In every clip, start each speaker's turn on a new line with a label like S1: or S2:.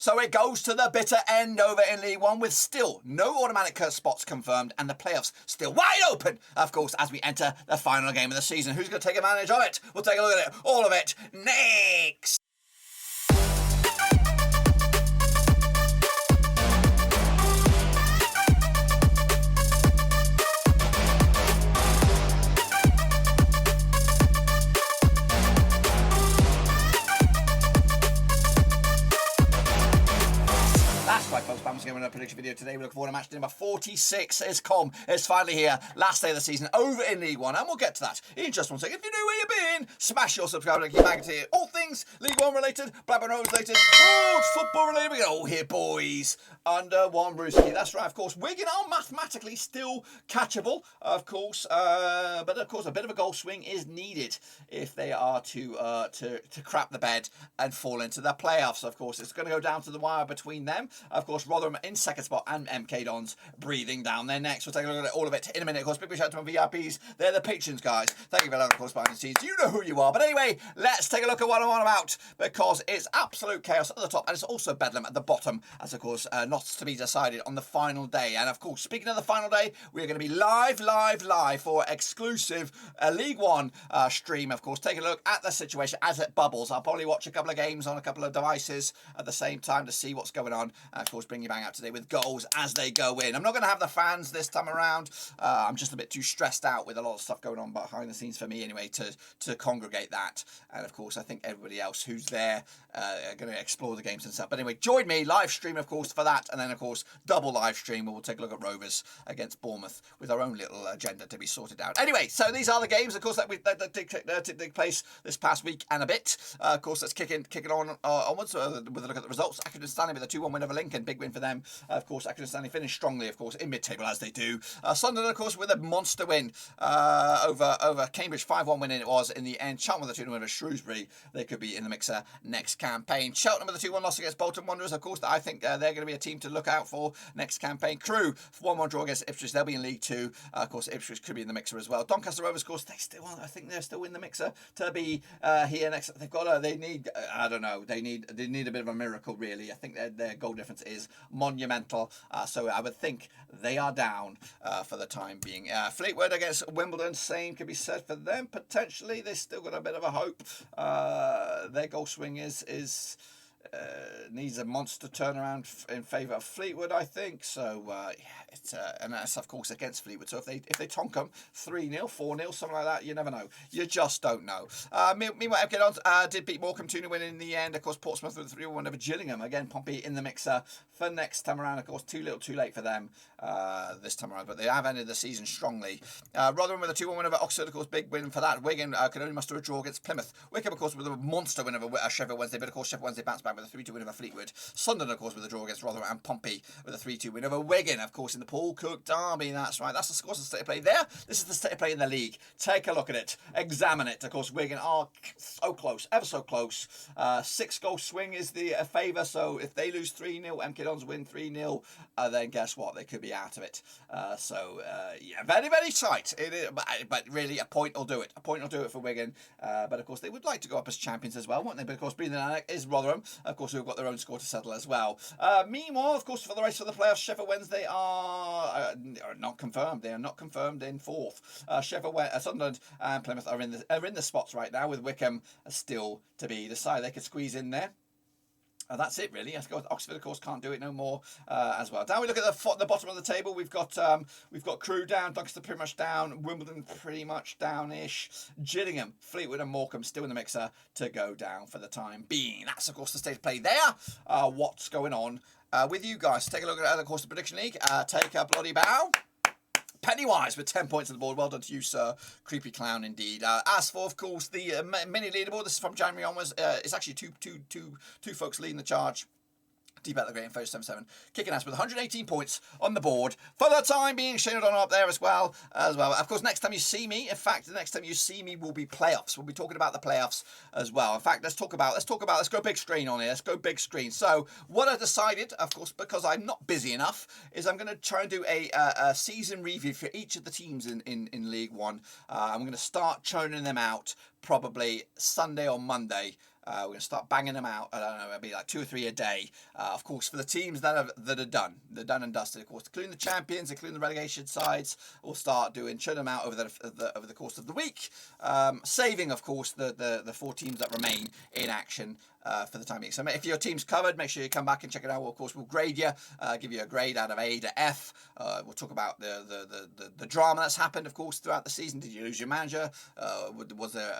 S1: So it goes to the bitter end over in League One with still no automatic spots confirmed and the playoffs still wide open, of course, as we enter the final game of the season. Who's going to take advantage of it? We'll take a look at it, all of it, next. Right, folks, Bam's going to a prediction video today. We look forward to match day number 46. It's finally here. Last day of the season over in League One, and we'll get to that in just one second. If you know where you've been, smash your subscribe and keep back to all things League One related, Blackburn Rovers related, football related. We get all here, boys, under one rooski. That's right, of course. Wigan are mathematically still catchable, of course, but of course a bit of a goal swing is needed if they are to crap the bed and fall into the playoffs. Of course, it's going to go down to the wire between them. Of course, Rotherham in second spot and MK Dons breathing down their necks. We'll take a look at all of it in a minute. Of course, big shout out to my VIPs. They're the patrons, guys. Thank you very much, of course, behind the scenes. You know who you are. But anyway, let's take a look at what I'm on about, because it's absolute chaos at the top and it's also bedlam at the bottom, as of course not to be decided on the final day. And of course, speaking of the final day, we're going to be live for exclusive League One stream. Of course, take a look at the situation as it bubbles. I'll probably watch a couple of games on a couple of devices at the same time to see what's going on. And of course, bring you bang out today with goals as they go in. I'm not going to have the fans this time around. I'm just a bit too stressed out with a lot of stuff going on behind the scenes for me anyway to congregate that. And of course, I think everybody else who's there are going to explore the games and stuff. But anyway, join me live stream, of course, for that. And then, of course, double live stream where we'll take a look at Rovers against Bournemouth with our own little agenda to be sorted out. Anyway, so these are the games, of course, that take place this past week and a bit. Of course, let's kick it on onwards with a look at the results. Accrington Stanley with a 2-1 win over Lincoln. Big win for them. Of course, Accrington Stanley finished strongly, of course, in mid-table as they do. Sunderland, of course, with a monster win over Cambridge. 5-1 win it was in the end. Charlton with a 2-1 win over Shrewsbury. They could be in the mixer next campaign. Cheltenham with a 2-1 loss against Bolton Wonders. Of course, I think they're going to be a team to look out for next campaign. Crewe, 1-1 draw against Ipswich. They'll be in League Two. Of course, Ipswich could be in the mixer as well. Doncaster Rovers, of course, I think they're still in the mixer to be here next. They need a bit of a miracle, really. I think their goal difference is monumental. So I would think they are down for the time being. Fleetwood against Wimbledon, same could be said for them. Potentially, they've still got a bit of a hope. Their goal swing needs a monster turnaround in favour of Fleetwood, I think. So and that's of course against Fleetwood. So if they tonk them 3-0, 4-0, something like that, you never know. You just don't know. Meanwhile, MK Dons did beat Morecambe 2-0 win in the end. Of course, Portsmouth with a 3-1 over Gillingham. Again, Pompey in the mixer for next time around. Of course, too little, too late for them this time around, but they have ended the season strongly. Rotherham with a 2-1 win over Oxford. Of course, big win for that. Wigan could only muster a draw against Plymouth. Wycombe, of course, with a monster win over Sheffield Wednesday, but of course Sheffield Wednesday bounced back with a 3-2 win over Fleetwood. Sunderland, of course, with a draw against Rotherham, and Pompey with a 3-2 win over Wigan. Of course, in the Paul Cook derby. That's right. That's the state of play there. This is the state of play in the league. Take a look at it. Examine it. Of course, Wigan are so close, ever so close. 6-goal swing is the favour. So if they lose 3-0, MK Dons win 3-0, then guess what? They could be out of it. Yeah, very, very tight. It is, but really, a point will do it. A point will do it for Wigan. But of course, they would like to go up as champions as well, won't they? But of course, breathing out is Rotherham, of course, who've got their own score to settle as well. Meanwhile, of course, for the rest of the playoffs, Sheffield Wednesday are not confirmed. They are not confirmed in fourth. Sunderland and Plymouth are in the spots right now, with Wycombe still to be decided. They could squeeze in there. That's it, really. Oxford, of course, can't do it no more as well. Down we look at the bottom of the table. We've got Crewe down, Doncaster pretty much down, Wimbledon pretty much down-ish, Gillingham, Fleetwood and Morecambe still in the mixer to go down for the time being. That's, of course, the state of play there. What's going on with you guys? Take a look at, of course, the Prediction League. Take a bloody bow. Pennywise with 10 points on the board. Well done to you, sir. Creepy clown indeed. As for, of course, the mini leaderboard, this is from January onwards. It's actually two folks leading the charge. Deep out the Great Info 77, kicking ass with 118 points on the board for the time being. Shane O'Donnell up there as well. Of course, next time you see me, in fact, the next time you see me will be playoffs. We'll be talking about the playoffs as well. In fact, let's go big screen on here. Let's go big screen. So what I decided, of course, because I'm not busy enough, is I'm going to try and do a season review for each of the teams in League One. I'm going to start churning them out probably Sunday or Monday. We're going to start banging them out. I don't know, it'll be like 2 or 3 a day. Of course, for the teams that are done, they're done and dusted. Of course, including the champions, including the relegation sides, we'll start churning them out over the course of the week, saving, of course, the 4 teams that remain in action for the time being. So if your team's covered, make sure you come back and check it out. Of course, we'll grade you, give you a grade out of A to F. We'll talk about the drama that's happened, of course, throughout the season. Did you lose your manager? Was there,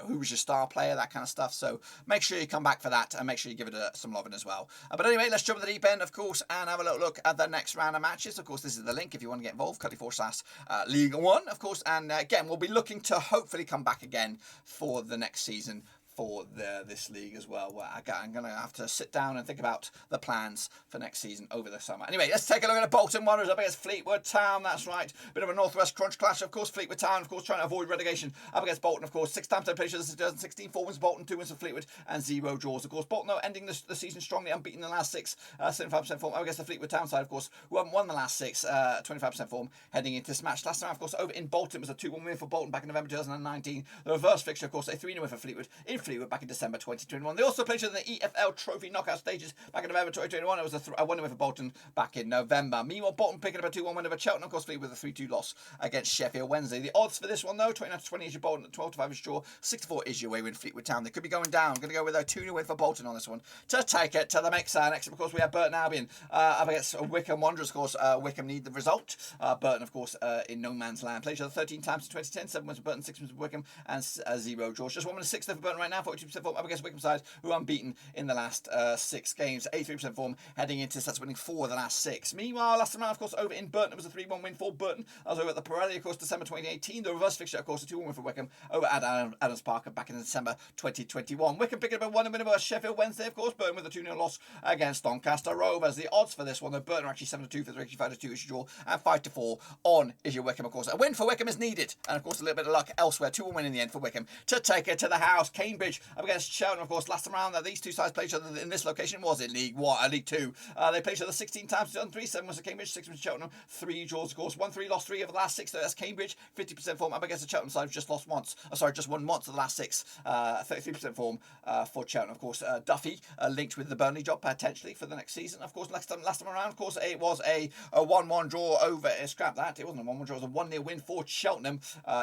S1: who was your star player? That kind of stuff. So make sure you come back for that, and make sure you give it some loving as well. But anyway, let's jump at the deep end, of course, and have a little look at the next round of matches. Of course, this is the link if you want to get involved, /League One, of course. And again, we'll be looking to hopefully come back again for the next season for this league as well. I'm going to have to sit down and think about the plans for next season over the summer. Anyway, let's take a look at the Bolton Wonders up against Fleetwood Town. That's right. Bit of a Northwest crunch clash, of course. Fleetwood Town, of course, trying to avoid relegation up against Bolton, of course. 6 times they played since 2016. 4 wins Bolton, 2 wins for Fleetwood, and 0 draws. Of course, Bolton, though, ending the season strongly, unbeaten in the last 6, 75% form up against the Fleetwood Town side, of course, who haven't won the last 6, 25% form heading into this match. Last time, of course, over in Bolton, it was a 2-1 win for Bolton back in November 2019. The reverse fixture, of course, a 3-0 win for Fleetwood in Fleetwood back in December 2021. They also played in the EFL Trophy knockout stages back in November 2021. It was a 1-0 win for Bolton back in November. Meanwhile, Bolton picking up a 2-1 win over Cheltenham, of course, Fleetwood with a 3-2 loss against Sheffield Wednesday. The odds for this one, though, 29-20 is your Bolton, 12-5 is your draw, 6-4 is your away win Fleetwood Town. They could be going down. I'm going to go with a 2-0 win for Bolton on this one to take it to the mixer. Next, of course, we have Burton Albion up against Wycombe Wonders. Of course, Wycombe need the result. Burton, of course, in no man's land. Played each other 13 times in 2010, 7 wins for Burton, 6 wins for Wycombe, and 0 draws. Just 1 win and 6 for Burton right now, 42% form up against Wycombe side, who are unbeaten in the last 6 games, 83% form heading into sets, winning 4 of the last 6. Meanwhile, last time around, of course, over in Burton, it was a 3-1 win for Burton. That was over at the Pirelli, of course, December 2018. The reverse fixture, of course, a 2-1 win for Wycombe over at Adams Park back in December 2021. Wycombe picking up a 1-0 win over Sheffield Wednesday, of course. Burton with a 2-0 loss against Doncaster Rovers. The odds for this one, though, Burton are actually 7-2 for 3, 5-2 is your draw, and 5-4 on is your Wycombe, of course. A win for Wycombe is needed, and of course a little bit of luck elsewhere. 2-1 win in the end for Wycombe to take it to the house. Cambridge up against Cheltenham, of course. Last time around, these two sides played each other in this location. Was it League 2? They played each other 16 times, 2003, 7 wins for Cambridge, 6 wins for Cheltenham, 3 draws, of course. 1-3, lost 3 of the last 6. So that's Cambridge, 50% form up against the Cheltenham side, just lost once. Just won once of the last 6. 33% form for Cheltenham, of course. Duffy linked with the Burnley job potentially for the next season. Of course, last time around, of course, it was a 1-1 draw over. Scrap that. It wasn't a 1-1 draw. It was a 1-0 win for Cheltenham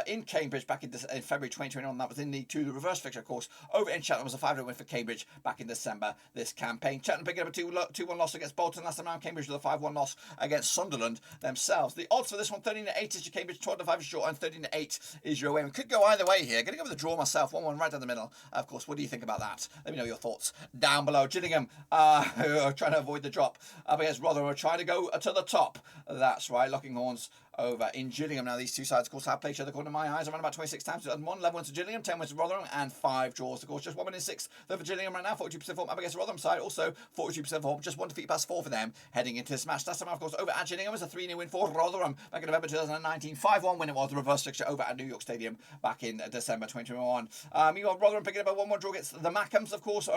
S1: in Cambridge back in February 2021. That was in League 2. The reverse fixture, of course, over in Cheltenham was a 5-0 win for Cambridge back in December this campaign. Cheltenham picking up a 2-1 loss against Bolton last time around. Cambridge with a 5-1 loss against Sunderland themselves. The odds for this one, 13-8 is your Cambridge, 12-5 is your, and 13-8 is your away. We could go either way here. Going to go with the draw myself. 1-1 right down the middle. Of course, what do you think about that? Let me know your thoughts down below. Gillingham who are trying to avoid the drop up against Rotherham, are trying to go to the top. That's right, locking horns over in Gillingham. Now, these two sides, of course, have played each other, according to my eyes, around about 26 times. 11 wins to Gillingham, 10 wins to Rotherham, and 5 draws. Of course, just 1 win in 6 though for Gillingham right now, 42% form up against the Rotherham side. Also, 42% form, just 1 defeat past 4 for them heading into this match. Last time, of course, over at Gillingham was a 3-0 win for Rotherham back in November 2019. 5-1 win it was, the reverse fixture over at New York Stadium back in December 2021. Meanwhile, Rotherham picking up a 1-1 draw against the Morecambes, of course.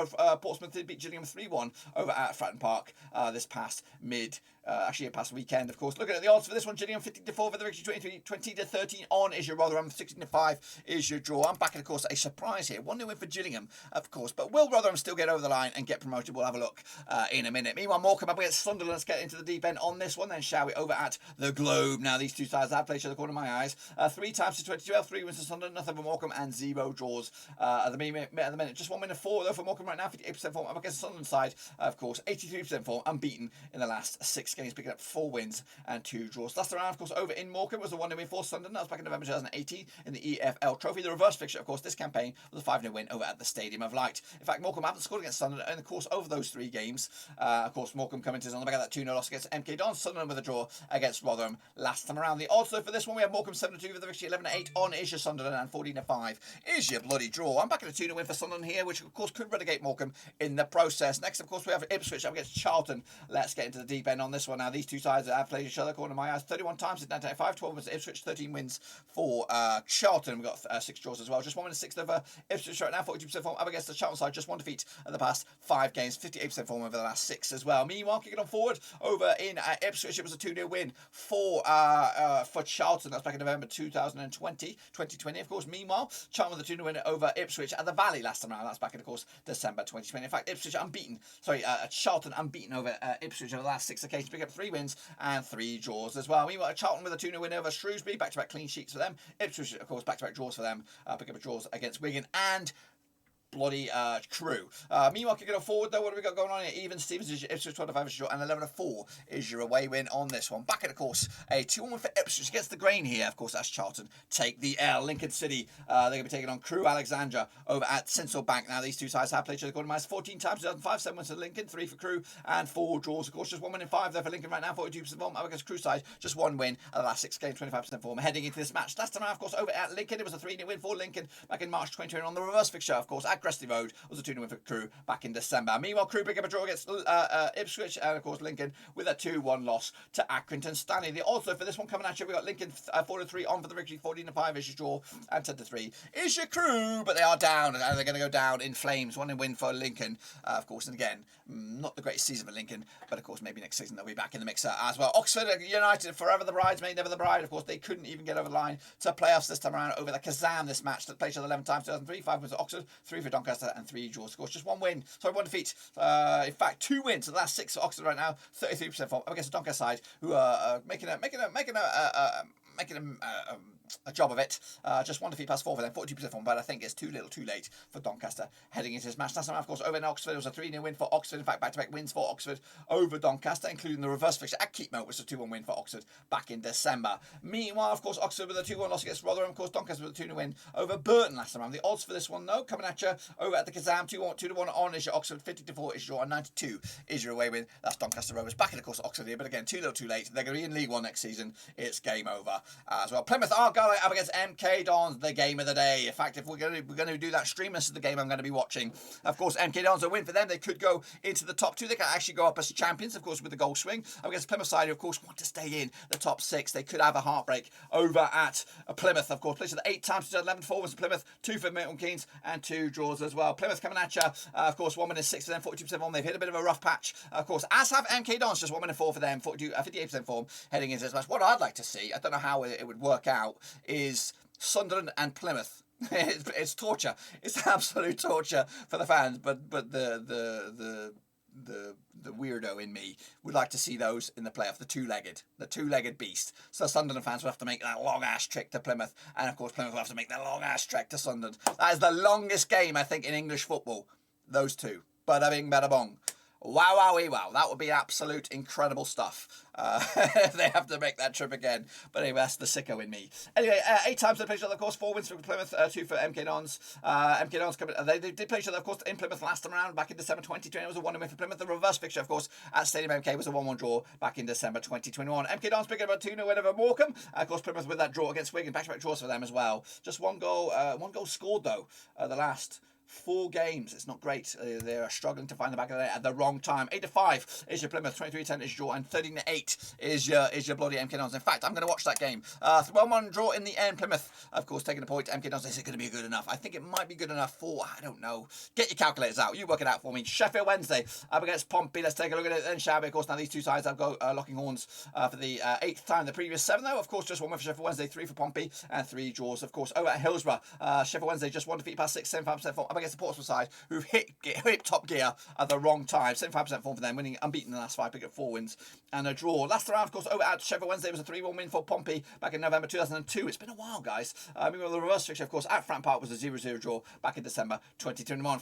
S1: Portsmouth did beat Gillingham 3-1 over at Fratton Park this past past weekend, of course. Looking at the odds for this one, Gillingham 15-4 for the victory, 20-13 on is your Rotherham, 16-5 is your draw. I'm backing, of course, a surprise here. 1-0 win for Gillingham, of course. But will Rotherham still get over the line and get promoted? We'll have a look in a minute. Meanwhile, Morecambe up against Sunderland. Let's get into the deep end on this one then, shall we? Over at the Globe. Now, these two sides have played each other, according to my eyes. 3 times to 2012, 3 wins for Sunderland, nothing for Morecambe, and 0 draws at the minute. Just 1 win and 4 though for Morecambe right now, 58% form up against the Sunderland side, of course. 83% form, unbeaten in the last 6 games, picking up 4 wins and 2 draws. Last round, of course, over in Morecambe was a 1-0 win for Sunderland. That was back in November 2018 in the EFL Trophy. The reverse fixture, of course, this campaign was a 5-0 win over at the Stadium of Light. In fact, Morecambe haven't scored against Sunderland, and of course, over those 3 games, of course, Morecambe coming to on the back of that 2-0 loss against MK Dons. Sunderland with a draw against Rotherham last time around. The odds, though, for this one, we have Morecambe 7-2 for the victory, 11-8 on is your Sunderland, and 14-5 is your bloody draw. I'm back at a 2-0 win for Sunderland here, which, of course, could relegate Morecambe in the process. Next, of course, we have Ipswich up against Charlton. Let's get into the deep end on this one. Now, these two sides have played each other, according to my eyes, 31 times United 95, 12 wins for Ipswich, 13 wins for Charlton. We've got 6 draws as well. Just 1 win and 6 over Ipswich right now, 42% form up against the Charlton side. Just 1 defeat in the past 5 games, 58% form over the last 6 as well. Meanwhile, kicking on forward over in Ipswich, it was a 2-0 win for Charlton. That's back in November 2020, of course. Meanwhile, Charlton with a 2-0 win over Ipswich at the Valley last time around. That's back in, of course, December 2020. In fact, Charlton unbeaten over Ipswich over the last 6 occasions, pick up 3 wins and 3 draws as well. Meanwhile, Charlton with a 2-0 win over Shrewsbury, back-to-back clean sheets for them. Ipswich, of course, back-to-back draws for them, pick up draws against Wigan and bloody Crewe. Meanwhile, kicking on forward though, what have we got going on here? Even Stevens is your Ipswich 25 is your, and 11-4 is your away win on this one. Back at, of course, a 2-1 for Ipswich against the grain here. Of course, that's Charlton take the L. Lincoln City, they're going to be taking on Crewe Alexandra over at Sincil Bank. Now, these two sides have played each other minus 14 times, 2005, 7 wins for Lincoln, 3 for Crewe, and 4 draws. Of course, just 1 win in 5 there for Lincoln right now, 42% form. Up against Crewe side, just 1 win at the last 6 games, 25% form. Heading into this match, last time around, of course, over at Lincoln, it was a 3-0 win for Lincoln back in March 2020. On the reverse fixture, of course, at Crestley Road, was a 2-0 win for Crewe back in December. Meanwhile, Crewe pick up a draw against Ipswich, and of course Lincoln with a 2-1 loss to Accrington. Stanley, the odds for this one coming at you, we got Lincoln 4-3 on for the victory, 14-5 is your draw, and 10-3 is your Crewe, but they are down, and they're going to go down in flames. 1 win for Lincoln, of course, and again, not the greatest season for Lincoln, but of course maybe next season they'll be back in the mixer as well. Oxford United, forever the bridesmaid, never the bride. Of course, they couldn't even get over the line to playoffs this time around over the Kazam. This match that played each other 11 times, 2003, 5 wins for Oxford, 3 for Doncaster, and 3 draws. Of course, just 1 1 defeat. In fact, 2 wins to the last 6 for Oxford right now, 33% form up against the Doncaster side, who are making a job of it. Just 1 defeat past 4 for them, 42% form, but I think it's too little too late for Doncaster heading into this match. Last time, of course, over in Oxford, it was a 3-0 win for Oxford. In fact, back-to-back wins for Oxford over Doncaster, including the reverse fixture at Keepmoat, which was a 2-1 win for Oxford back in December. Meanwhile, of course, Oxford with a 2-1 loss against Rotherham. Of course, Doncaster with a 2-0 win over Burton last time around. The odds for this one, though, coming at you over at the Kazam, 2-1 on is your Oxford, 50-4 is your, and 92 is your away win. That's Doncaster Rovers back in, of course, Oxford here, but again, too little too late. They're going to be in League One next season. It's game over as well. Plymouth Argyle up against MK Dons, the game of the day. In fact, if we're going to do that stream, this is the game I'm going to be watching. Of course, MK Dons, a win for them. They could go into the top 2. They can actually go up as champions, of course, with the goal swing. Up against Plymouth side, who, of course, want to stay in the top 6. They could have a heartbreak over at Plymouth, of course. Played the 8 times, 11-4 was Plymouth, 2 for Milton Keynes, and 2 draws as well. Plymouth coming at you, of course, 1 win and 6 for them, 42% form. They've hit a bit of a rough patch, of course, as have MK Dons, just 1 win and 4 for them, 58% form heading into this match. What I'd like to see, I don't know how it would work out, is Sunderland and Plymouth. It's torture. It's absolute torture for the fans, but the weirdo in me would like to see those in the playoff, the two-legged beast. So Sunderland fans will have to make that long-ass trek to Plymouth, and of course Plymouth will have to make that long-ass trek to Sunderland. That is the longest game, I think, in English football. Those two. Bada bing, bada bong. Wow, wowie, wow. That would be absolute incredible stuff. If they have to make that trip again. But anyway, that's the sicko in me. Anyway, 8 times they played each other, of course. 4 wins for Plymouth, 2 for MK Dons. MK Dons, they did play each other, of course, in Plymouth last time around, back in December 2020. It was a 1-0 win for Plymouth. The reverse fixture, of course, at Stadium MK was a 1-1 draw back in December 2021. MK Dons picking up a 2-0 win over Morecambe. Of course, Plymouth with that draw against Wigan. Back-to-back draws for them as well. Just one goal scored, though, the last 4 games. It's not great. They are struggling to find the back of the net at the wrong time. 8-5 is your Plymouth, 23-10 is your, and 13-8 is your bloody MK Dons. In fact, I'm going to watch that game. 1-1 draw in the end. Plymouth, of course, taking a point. MK Dons, is it going to be good enough? I think it might be good enough for, I don't know. Get your calculators out. You work it out for me. Sheffield Wednesday up against Pompey. Let's take a look at it then, shall we? Of course, now these two sides have got locking horns for the 8th time. The previous 7, though, of course, just 1 win for Sheffield Wednesday, 3 for Pompey, and 3 draws. Of course, over at Hillsborough, Sheffield Wednesday just 1 defeat past 6, 75% form up against the Portsmouth side, who've hit top gear at the wrong time. 75% form for them, winning unbeaten in the last 5, pick up 4 wins and a draw. Last round, of course, over at Sheffield Wednesday was a 3-1 win for Pompey back in November 2002. It's been a while, guys. Meanwhile, the reverse fixture, of course, at Fratton Park was a 0-0 draw back in December 2021.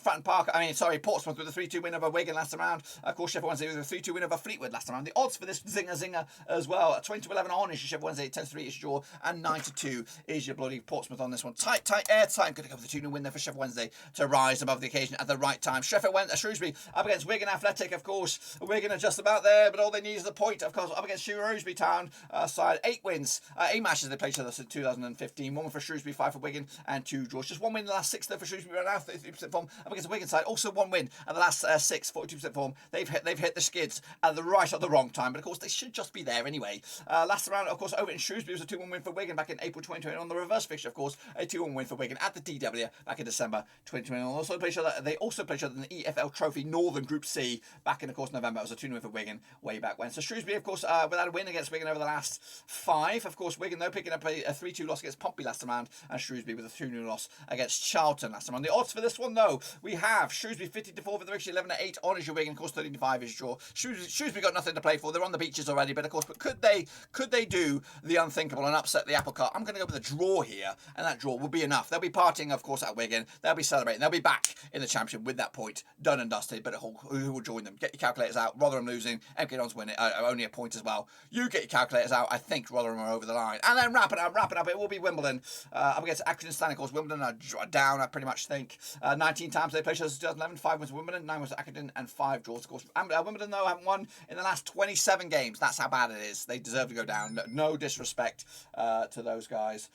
S1: Portsmouth with a 3-2 win over Wigan last round. Of course, Sheffield Wednesday with a 3-2 win over Fleetwood last round. The odds for this zinger as well, 20-11 on is your Sheffield Wednesday, 10-3 is your draw, and 9-2 is your bloody Portsmouth on this one. Tight airtime. Going to go for the 2-0 win there for Sheffield Wednesday to to rise above the occasion at the right time. Shrewsbury up against Wigan Athletic, of course. Wigan are just about there, but all they need is the point, of course, up against Shrewsbury Town side. 8 wins, 8 matches they played each other since 2015. 1 for Shrewsbury, 5 for Wigan, and 2 draws. Just 1 win in the last 6 though for Shrewsbury right now, 33% form. Up against the Wigan side, also 1 win in the last 6, 42% form. They've hit the skids at the right or the wrong time, but of course they should just be there anyway. Last round, of course, over in Shrewsbury was a 2-1 win for Wigan back in April 2020. On the reverse fixture, of course, a 2-1 win for Wigan at the DW back in December 2020. They also played each other in the EFL Trophy Northern Group C back in, of course, November. It was a 2-0 win for Wigan way back when. So Shrewsbury, of course, without a win against Wigan over the last 5. Of course, Wigan, though, picking up a 3-2 loss against Pompey last round, and Shrewsbury with a 2-0 loss against Charlton last round. The odds for this one, though, we have Shrewsbury 50-4 for the victory, 11-8 on is your Wigan, of course, 13-5 is draw. Shrewsbury got nothing to play for. They're on the beaches already, but of course, could they do the unthinkable and upset the apple cart? I'm going to go with a draw here, and that draw will be enough. They'll be partying, of course, at Wigan. They'll be celebrating. They'll be back in the Championship with that point done and dusted. But who will join them? Get your calculators out. Rotherham losing. MK Dons winning. Only a point as well. You get your calculators out. I think Rotherham are over the line. And then wrap it up. It will be Wimbledon up against Accrington Stanley. Of course, Wimbledon are down, I pretty much think. 19 times they played since 2011. 5 wins for Wimbledon, 9 wins for Accrington, and 5 draws. Of course, Wimbledon, though, haven't won in the last 27 games. That's how bad it is. They deserve to go down. No disrespect to those guys.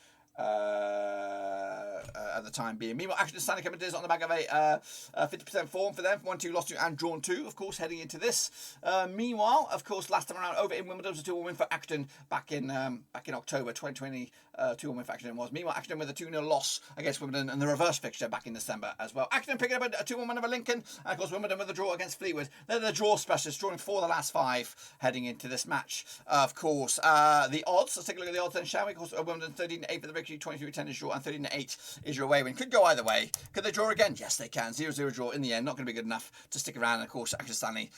S1: At the time being. Meanwhile, Accrington Stanley coming to this on the back of a 50% form for them. 1-2 lost to and drawn 2, of course, heading into this. Meanwhile, of course, last time around over in Wimbledon was a 2-1 win for Accrington back in October 2020. 2-1 win for Accrington was. Meanwhile, Accrington with a 2-0 loss against Wimbledon and the reverse fixture back in December as well. Accrington picking up a 2-1 win over Lincoln. And of course, Wimbledon with a draw against Fleetwood. They're the draw specialists, drawing 4 of the last 5 heading into this match. Of course, the odds. Let's take a look at the odds then, shall we? Of course, Wimbledon 13-8 for the victory, 23-10 is draw, and 13-8 is your away win. Could go either way. Could they draw again? Yes, they can. 0-0 draw in the end. Not going to be good enough to stick around. And of course, Accrington Stanley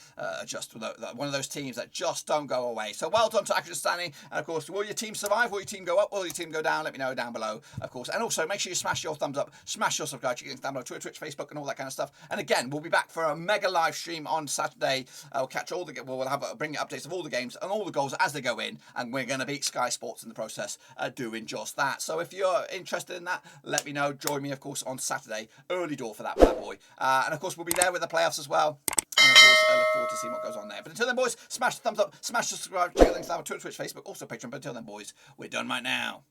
S1: just one of those teams that just don't go away. So well done to Accrington Stanley. And of course, will your team survive? Will your team go up? Will your team go down? Let me know down below, of course. And also, make sure you smash your thumbs up, smash your subscribe, check links down below, Twitter, Twitch, Facebook, and all that kind of stuff. And again, we'll be back for a mega live stream on Saturday. We'll catch all the bring you updates of all the games and all the goals as they go in, and we're going to beat Sky Sports in the process, doing just that. So if you're interested in that, let me know. Join me, of course, on Saturday, early door for that bad boy. And of course, we'll be there with the playoffs as well. And of course, I look forward to seeing what goes on there. But until then, boys, smash the thumbs up, smash the subscribe, check the links down on Twitter, Twitch, Facebook, also Patreon. But until then, boys, we're done right now.